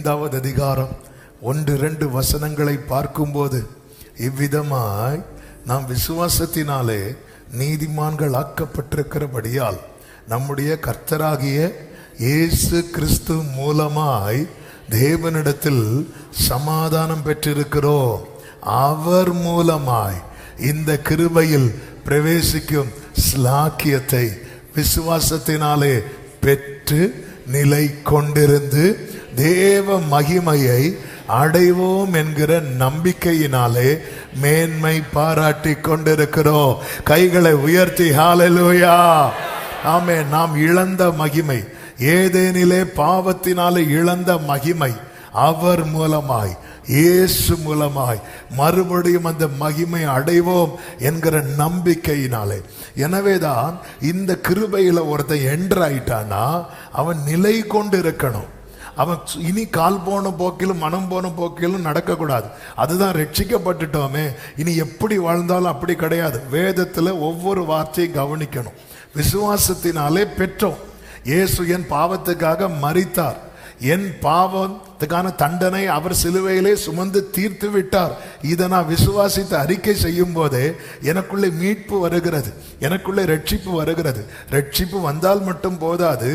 5வது அதிகாரம் 1-2 வசனங்களை பார்க்கும்போது இவ்விதமாய் நாம் விசுவாசத்தினாலே நீதிமான்கள் ஆக்கப்பட்டிருக்கிறபடியால் நம்முடைய கர்த்தராகிய இயேசு கிறிஸ்து மூலமாய் தேவனிடத்தில் சமாதானம் பெற்றிருக்கிறோம். அவர் மூலமாய் இந்த கிருபையில் பிரவேசிக்கும் ஸ்லாக்கியத்தை விசுவாசத்தினாலே பெற்று நிலை கொண்டிருந்து தேவ மகிமையை அடைவோம் என்கிற நம்பிக்கையினாலே மேன்மை பாராட்டி கொண்டிருக்கிறோம். கைகளை உயர்த்தி ஹல்லேலூயா. ஆமென். நாம் இழந்த மகிமை, ஏதேனிலே பாவத்தினாலே இழந்த மகிமை அவர் மூலமாய், இயேசு மூலமாய் மறுபடியும் அந்த மகிமை அடைவோம் என்கிற நம்பிக்கையினாலே. எனவேதான் இந்த கிருபையில ஒருத்தன் என்டர் ஆயிட்டானா அவன் நிலை கொண்டு இருக்கணும். அவன் இனி கால் போன போக்கிலும் மனம் போன போக்கிலும் நடக்கக்கூடாது. அதுதான் ரட்சிக்கப்பட்டுட்டோமே, இனி எப்படி வாழ்ந்தாலும் அப்படி கிடையாது. வேதத்தில் ஒவ்வொரு வார்த்தையும் கவனிக்கணும். விசுவாசத்தினாலே பெற்றோம். இயேசு என் பாவத்துக்காக மரித்தார், என் பாவத்துக்கான தண்டனை அவர் சிலுவையிலே சுமந்து தீர்த்து விட்டார். இதை நான் விசுவாசித்து அறிக்கை செய்யும் போதே எனக்குள்ளே மீட்பு வருகிறது, எனக்குள்ளே ரட்சிப்பு வருகிறது. ரட்சிப்பு வந்தால் மட்டும் போதாது,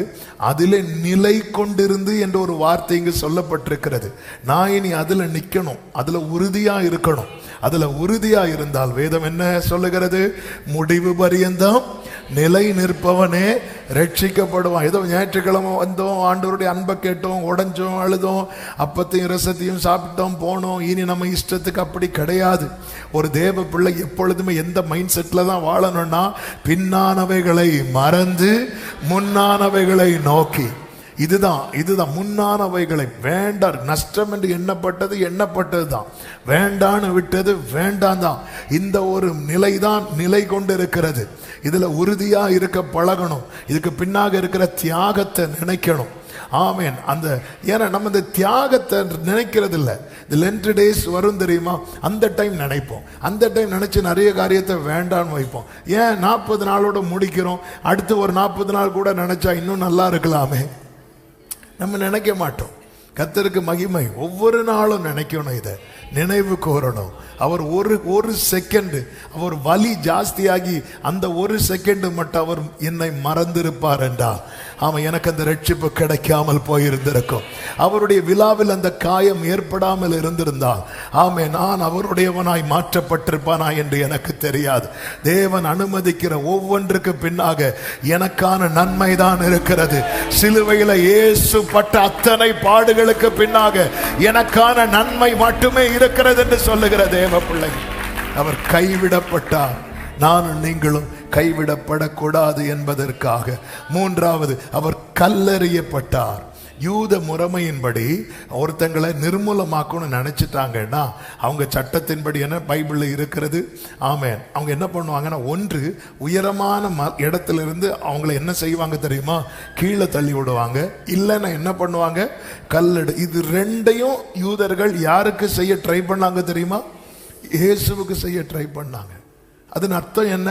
அதிலே நிலை கொண்டிருந்து என்ற ஒரு வார்த்தை இங்கு சொல்லப்பட்டிருக்கிறது. நான் இனி அதுல நிக்கணும், அதுல உறுதியா இருக்கணும். அதுல உறுதியா இருந்தால் வேதம் என்ன சொல்லுகிறது? முடிவு பரியந்தம் நிலை நிற்பவனே ரட்சிக்கப்படுவான். ஏதோ ஞாயிற்றுக்கிழமை வந்தோம், ஆண்டவருடைய அன்பை கேட்டோம், உடைஞ்சோம், அழுதோம், அப்பத்தையும் ரசத்தையும் சாப்பிட்டோம், போனோம், இனி நம்ம இஷ்டத்துக்கு அப்படி கிடையாது. ஒரு தேவ பிள்ளை எப்பொழுதுமே எந்த மைண்ட் செட்ல தான் வாழணும்னா, பின்னானவைகளை மறந்து முன்னானவைகளை நோக்கி. இதுதான் முன்னானவைகளை வேண்டாம், நஷ்டம் என்று எண்ணப்பட்டது தான், வேண்டான்னு விட்டது வேண்டாம் தான். இந்த ஒரு நிலைதான் நிலை கொண்டு இருக்கிறது. இதுல உறுதியா இருக்க பழகணும். இதுக்கு பின்னாக இருக்கிற தியாகத்தை நினைக்கணும். ஆமேன். ஏன்னா நம்ம இந்த தியாகத்தை நினைக்கிறது இல்லை. இந்த லென்ட் டேஸ் வரும் தெரியுமா, அந்த டைம் நினைப்போம். அந்த டைம் நினைச்சு நிறைய காரியத்தை வேண்டான்னு வைப்போம். ஏன் 40 நாளோட முடிக்கிறோம், அடுத்து ஒரு 40 நாள் கூட நினைச்சா இன்னும் நல்லா இருக்கலாமே, நம்ம நினைக்க மாட்டோம். கர்த்தருக்கு மகிமை. ஒவ்வொரு நாளும் நினைக்கணும், இதை நினைவு கூறணும். அவர் ஒரு செகண்ட் அவர் வலி ஜாஸ்தியாகி அந்த ஒரு செகண்ட் மட்டும் அவர் என்னை மறந்திருப்பார் என்றால், அவன் எனக்கு அந்த ரட்சிப்பு கிடைக்காமல் போயிருந்திருக்கும். அவருடைய விழாவில் அந்த காயம் ஏற்படாமல் இருந்திருந்தால் ஆமே நான் அவருடையவனாய் மாற்றப்பட்டிருப்பானா என்று எனக்கு தெரியாது. தேவன் அனுமதிக்கிற ஒவ்வொன்றுக்கு பின்னாக எனக்கான நன்மைதான் இருக்கிறது. சிலுவையில் இயேசு பட்ட அத்தனை பாடுகளுக்கு பின்னாக எனக்கான நன்மை மட்டுமே இருக்கிறது என்று சொல்லுகிற தேவ பிள்ளை. அவர் கைவிடப்பட்டார், நானும் நீங்களும் கைவிடப்படக்கூடாது என்பதற்காக. 3வது, அவர் கல்லெறியப்பட்டார். யூத முறைமையின்படி ஒருத்தங்களை நிர்மூலமாக்கணும்னு நினைச்சிட்டாங்கன்னா, அவங்க சட்டத்தின்படி என்ன பைபிள்ல இருக்கிறது, ஆமென், அவங்க என்ன பண்ணுவாங்கன்னா, ஒன்று உயரமான இடத்திலிருந்து அவங்கள என்ன செய்வாங்க தெரியுமா, கீழே தள்ளி விடுவாங்க. இல்லைன்னா என்ன பண்ணுவாங்க, கல்லெடு. இது ரெண்டையும் யூதர்கள் யாருக்கு செய்ய ட்ரை பண்ணாங்க தெரியுமா, இயேசுவுக்கு செய்ய ட்ரை பண்ணாங்க. அதன் அர்த்தம் என்ன,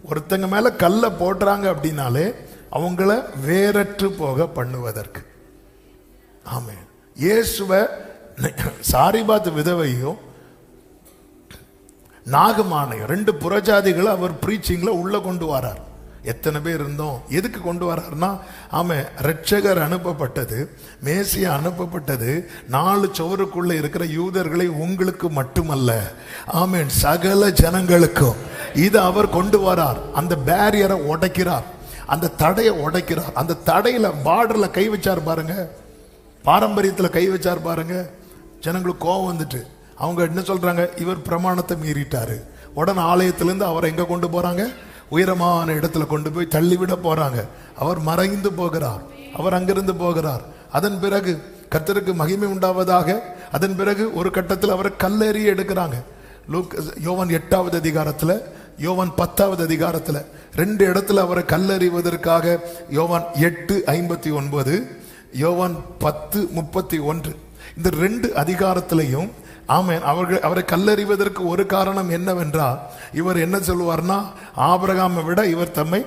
ஒருத்தங்க மேல கல்ல போடுறாங்க அப்படின்னாலே அவங்கள வேறற்று போக பண்ணுவதற்கு. ஆமென். இயேசுவை சாரிபாத் விதவையும் நாகமானையும் 2 புறஜாதிகளை அவர் பிரீச்சிங்ல உள்ள கொண்டு வரார். எத்தனை பேர் இருந்தோம், எதுக்கு கொண்டு வர்றாருன்னா, ஆமே ரட்சகர் அனுப்பப்பட்டது, மேசியா அனுப்பப்பட்டது 4 சுவருக்குள்ள இருக்கிற யூதர்களை உங்களுக்கு மட்டுமல்ல, ஆமேன், சகல ஜனங்களுக்கும். இது அவர் கொண்டு வரார். அந்த பேரியரை உடைக்கிறார், அந்த தடையை உடைக்கிறார். அந்த தடையில பார்டர்ல கை வச்சார் பாருங்க, பாரம்பரியத்தில் கை வச்சார் பாருங்க. ஜனங்களுக்கு கோபம் வந்துட்டு அவங்க என்ன சொல்றாங்க, இவர் பிரமாணத்தை மீறிட்டாரு. உடனே ஆலயத்திலிருந்து அவரை எங்க கொண்டு போறாங்க, உயரமான இடத்துல கொண்டு போய் தள்ளிவிட போறாங்க. அவர் மறைந்து போகிறார், அவர் அங்கிருந்து போகிறார். அதன் பிறகு கர்த்தருக்கு மகிமை உண்டாவதாக, அதன் பிறகு ஒரு கட்டத்தில் அவரை கல்லெறி எடுக்கிறாங்க. யோவான் 8வது அதிகாரத்தில், யோவான் 10வது அதிகாரத்தில் 2 இடத்துல அவரை கல்லெறிவதற்காக, யோவான் 8:59, யோவான் 10:31. இந்த 2 அதிகாரத்திலையும் ஆமென் அவரை கல்லெறிவதற்கு ஒரு காரணம் என்னவென்றால், இவர் என்ன சொல்லுவார்னா, ஆபிரகாமை விட இவர் தம்மை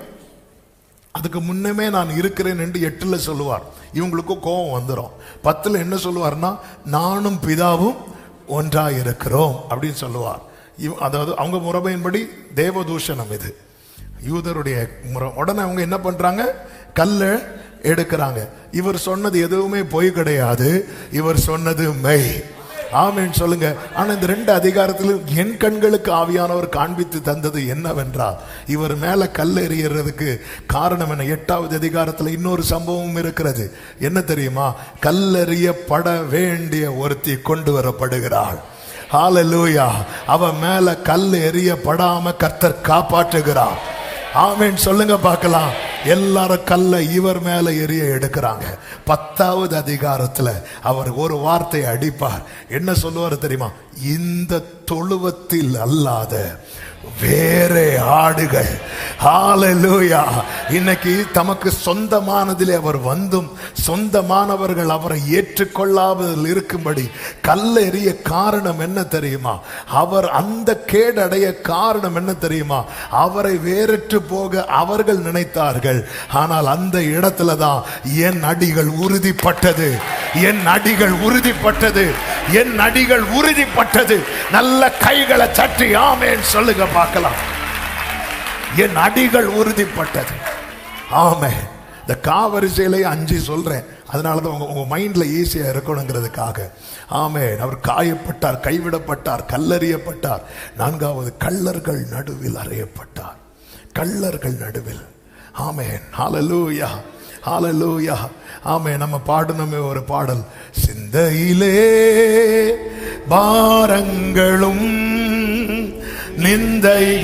அதுக்கு முன்னமே நான் இருக்கிறேன் என்று 8ல் சொல்லுவார். இவங்களுக்கும் கோபம் வந்துடும். 10ல் என்ன சொல்லுவார்னா, நானும் பிதாவும் ஒன்றாய் இருக்கிறோம் அப்படின்னு சொல்லுவார். அதாவது அவங்க முறைமையின்படி தேவதூஷணம் இது, யூதருடைய முறை. உடனே அவங்க என்ன பண்றாங்க, கல்லை எடுக்கிறாங்க. இவர் சொன்னது எதுவுமே பொய் கிடையாது, இவர் சொன்னது மெய். ஆமென் சொல்லுங்க. ஆனா இந்த 2 அதிகாரத்திலும் என் கண்களுக்கு ஆவியானவர் காண்பித்து தந்தது என்னவென்றால், இவர் மேல கல் எறியறதுக்கு காரணம் என்ன? 8வது அதிகாரத்தில் இன்னொரு சம்பவம் இருக்கிறது. என்ன தெரியுமா? கல்லெறியப்பட வேண்டிய ஒருத்தி கொண்டு வரப்படுகிறாள். ஹல்லேலூயா. அவ மேல கல் எறியப்படாம கர்த்தர் காப்பாற்றுகிறார். ஆமென் சொல்லுங்க பார்க்கலாம். எல்லாரும் கல்லை இவர் மேல எரிய எடுக்கிறாங்க. 10வது அதிகாரத்துல அவர் ஒரு வார்த்தை அடிப்பார். என்ன சொல்லுவார் தெரியுமா? இந்த தொழுவத்தில் அல்லாத வேறே ஆடுகள். ஹல்லேலூயா. இன்னைக்கு தமக்கு சொந்தமானதிலே அவர் வந்தும் சொந்தமானவர்கள் அவரை ஏற்றுக்கொள்ளாமல் இருக்கும்படி கல்லெறிய காரணம் என்ன தெரியுமா? அவர் அந்த கேடடைய காரணம் என்ன தெரியுமா? அவரை வேறற்று போக அவர்கள் நினைத்தார்கள். ஆனால் அந்த இடத்துல தான் என் அடிகள் உறுதிப்பட்டது, என் அடிகள் உறுதிப்பட்டது, என் அடிகள் உறுதிப்பட்டது. நல்ல கைகளை தட்டி ஆமென் சொல்லுங்க பார்க்கலாம். என் அடிகள் உறுதிப்பட்டது. ஆமென். இந்த காவரிசையிலே 5 சொல்றேன், அதனாலதான் உங்க மைண்ட்ல ஈஸியா இருக்கணுங்கிறதுக்காக. ஆமென். அவர் காயப்பட்டார், கைவிடப்பட்டார், கல்லறியப்பட்டார். 4வது கள்ளர்கள் நடுவில் அறையப்பட்டார். கள்ளர்கள் நடுவில். ஆமென். ஹல்லேலூயா, ஹல்லேலூயா. ஆமென். நம்ம பாடணுமே ஒரு பாடல், சிந்தையிலே பாரங்களும் நிந்தைகளேற்றவரா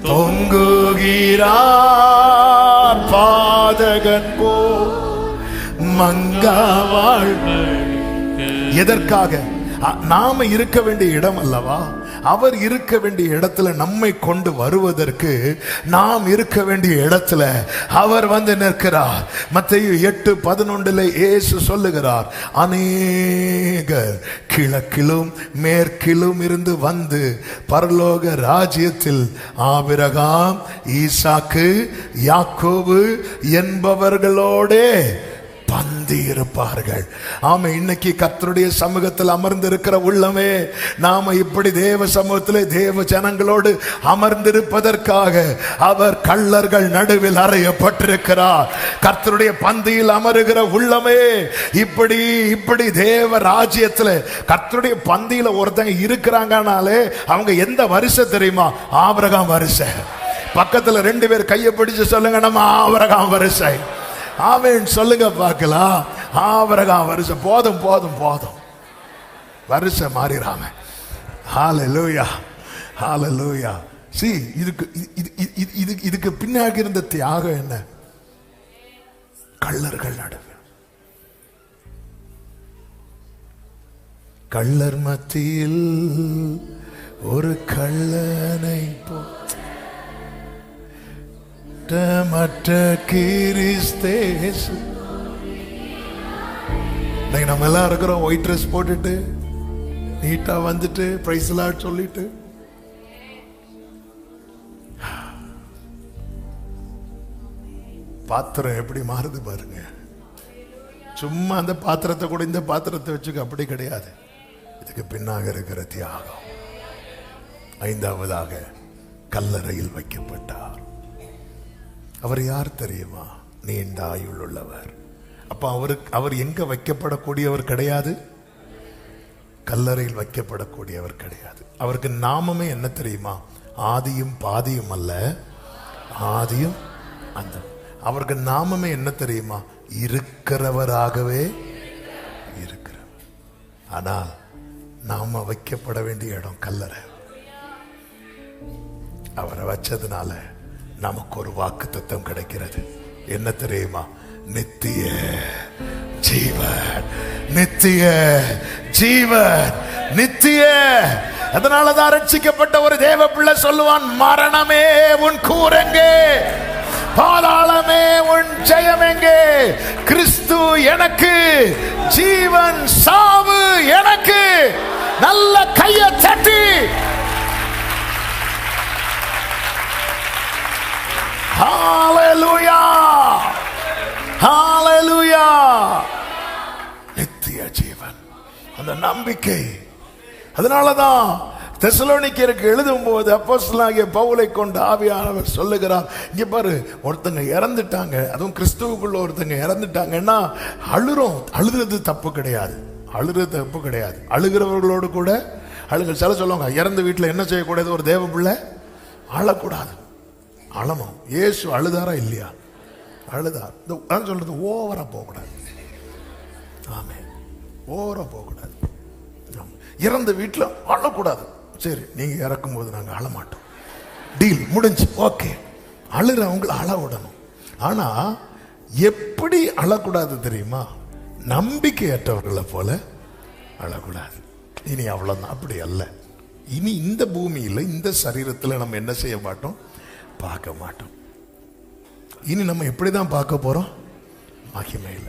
தொங்குகிறார் பாதகன் போ மங்காவாள். எதற்காக? நாம இருக்க வேண்டிய இடம் அல்லவா? அவர் இருக்க வேண்டிய இடத்துல நம்மை கொண்டு வருவதற்கு நாம் இருக்க வேண்டிய இடத்துல அவர் வந்து நிற்கிறார். மத்தேயு 8:11 இயேசு சொல்லுகிறார், அநேகர் கிழக்கிலும் மேற்கிலும் இருந்து வந்து பரலோக ராஜ்யத்தில் ஆபிரகாம், ஈசாக்கு, யாக்கோபு என்பவர்களோடே பந்தி இருப்பார்கள். ஆமா. இன்னைக்கு கர்த்தருடைய சமூகத்தில் அமர்ந்திருக்கிற உள்ளமே, நாம இப்படி தேவ சமூகத்திலே தேவ ஜனங்களோடு அமர்ந்திருப்பதற்காக அவர் கள்ளர்கள் நடுவில் அறையப்பட்டிருக்கிறார். கர்த்தருடைய பந்தியில் அமருகிற உள்ளமே, இப்படி இப்படி தேவ ராஜ்யத்தில் கர்த்தருடைய பந்தியில ஒருத்தங்க இருக்கிறாங்கனாலே அவங்க எந்த வரிசை தெரியுமா? ஆபிரகாம் வரிசை. பக்கத்துல 2 பேர் கையை பிடிச்சு சொல்லுங்க, நம்ம ஆபிரகாம் வரிசை. ஆமென் சொல்லுங்க பார்க்கலாம். ஆபிரகாம் வரிசை. போதும் போதும் போதும், வரிசை மாறிறாம. ஹல்லேலூயா, ஹல்லேலூயா. See, இதுக்கு பின்னாடி இருந்த தியாகம் என்ன? கள்ளர்கள் நடுவில், கள்ளர் மத்தியில் ஒரு கள்ளனை போ மற்ற கிறிஸ்தேசு. நம்ம எல்லாம் இருக்கிறோம் ஒயிட் ட்ரெஸ் போட்டுட்டு நீட்டா வந்துட்டு பிரைஸ் லார்ட் சொல்லிட்டு. பாத்திரம் எப்படி மாறுது பாருங்க. சும்மா அந்த பாத்திரத்தை கூட இந்த பாத்திரத்தை வச்சுக்க, அப்படி கிடையாது. இதுக்கு பின்னாக இருக்கிற தியாகம். 5வதாக கல்லறையில் வைக்கப்பட்டார். அவர் யார் தெரியுமா? நீண்ட ஆயுள் உள்ளவர். அப்ப அவர் எங்க வைக்கப்படக்கூடியவர் கிடையாது, கல்லறையில் வைக்கப்படக்கூடியவர் கிடையாது. அவருக்கு நாமமே என்ன தெரியுமா? ஆதியும் பாதியும் அல்ல, ஆதியும் அந்த. அவருக்கு நாமமே என்ன தெரியுமா? இருக்கிறவராகவே இருக்கிறவர். ஆனால் நாம வைக்கப்பட வேண்டிய இடம் கல்லறை. அவரை வச்சதுனால நமக்கு ஒரு வாக்குத்தத்தம் கிடைக்கிறது. என்ன தெரியுமா? நித்திய ஜீவன், நித்திய ஜீவன், நித்திய. அதனாலதான் ரட்சிக்கப்பட்ட ஒரு தேவ பிள்ளை சொல்லுவான், மரணமே உன் கூரெங்கே, பாதாளமே உன் ஜெயம் எங்கே? கிறிஸ்து எனக்கு ஜீவன், சாவு எனக்கு. நல்ல கையை தட்டி ஹalleluya, ஹalleluya. நித்திய ஜீவன், அந்த நம்பிக்கை. அதனாலதான் தெசலோனிக்கேயருக்கு எழுதும் போது அப்போஸ்தலனாகிய பவுலை கொண்டு ஆவியானவர் சொல்லுகிறார், இங்க பாரு, ஒருத்தங்க இறந்துட்டாங்க, அதுவும் கிறிஸ்துவுக்குள்ள ஒருத்தங்க இறந்துட்டாங்கன்னா அழுறோம். அழுகிறது தப்பு கிடையாது, அழுகிறது தப்பு கிடையாது. அழுகிறவர்களோடு கூட அழுங்க. சில சொல்லுவாங்க, இறந்த வீட்டில் என்ன செய்யக்கூடாது, ஒரு தேவ பிள்ளை அழக்கூடாது. அழணும். இயேசு அழுதாரா இல்லையா? அழுதார். சொல்றது ஓவரா போகக்கூடாது. ஆமே, ஓவரா போகக்கூடாது. இறந்த வீட்டில் அழக்கூடாது. சரி, நீங்க இறக்கும் போது நாங்கள் அழமாட்டோம், டீல் முடிஞ்சு, ஓகே. அழுறவங்களை அழ விடணும். ஆனா எப்படி அழக்கூடாது தெரியுமா? நம்பிக்கையற்றவர்களை போல அழக்கூடாது. இனி அவ்வளவுதான். அப்படி அல்ல. இனி இந்த பூமியில இந்த சரீரத்தில் நம்ம என்ன செய்ய மாட்டோம், பார்க்க மாட்டோம். இனி நம்ம எப்படிதான் பார்க்க போறோம்? மகிமையில.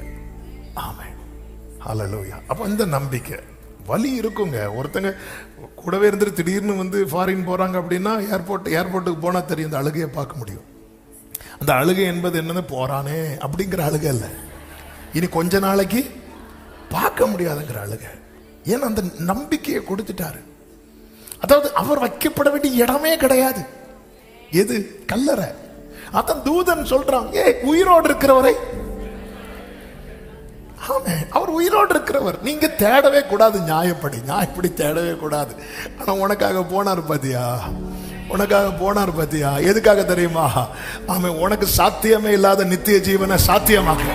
ஆமென், ஹல்லேலூயா. அப்ப இந்த நம்பிக்கை வலி இருக்குங்க. ஒருத்தங்க கூடவே இருந்துட்டு திடீர்னு வந்து ஃபாரின் போறாங்க அப்படின்னா ஏர்போர்ட்டுக்கு போனா தெரியும், அந்த அழுகையை பார்க்க முடியும். அந்த அழுகை என்பது என்னன்னு, போறானே அப்படிங்கிற அழுகை இல்லை, இனி கொஞ்ச நாளைக்கு பார்க்க முடியாதுங்கிற அழுகை. ஏன்னா அந்த நம்பிக்கையை கொடுத்துட்டாரு. அதாவது அவர் வைக்கப்பட வேண்டிய இடமே கிடையாது. எது? கல்லறை. அதான் தூதன் சொல்றான், உயிரோடு இருக்கிறவரை. அவர் உயிரோடு இருக்கிறவர். நீங்க தேடவே கூடாது. நியாயப்படி தேடவே கூடாது. ஆனா உனக்காக போனார் பாத்தியா, உனக்காக போனார் பாத்தியா. எதுக்காக தெரியுமா? ஆமாம், உனக்கு சாத்தியமே இல்லாத நித்திய ஜீவனை சாத்தியமாக்க.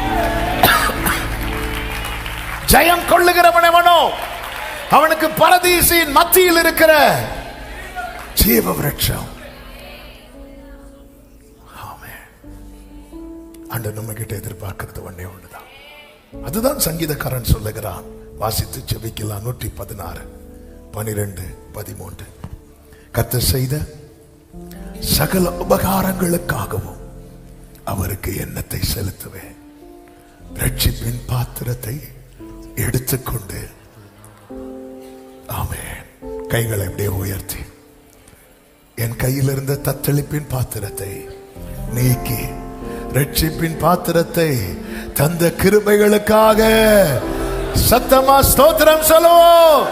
ஜெயம் கொள்ளுகிறவன் எவனோ அவனுக்கு பரதீசின் மத்தியில் இருக்கிற ஜீவ விருட்சம். ஆண்டவர் நம்ம கிட்ட எதிர்பார்க்கிறது ஒண்ணே ஒண்ணுதான். அதுதான் சங்கீதக்காரன் சொல்லுகிறான். வாசித்து ஜெபிக்கலாம். 116, 12, 13. கர்த்தர் செய்த சகல உபகாரங்களுக்காகவும் அவருக்கு எண்ணத்தை செலுத்துவேன். ரட்சிப்பின் பாத்திரத்தை எடுத்துக்கொண்டு. ஆமென். கைகளை அப்படியே உயர்த்தி, என் கையில் இருந்த தத்தளிப்பின் பாத்திரத்தை நீக்கி ரட்சிப்பின் பாத்திரத்தை தந்த கிருபைகளுக்காக சத்தமா ஸ்தோத்திரம் சொல்லுவோம்.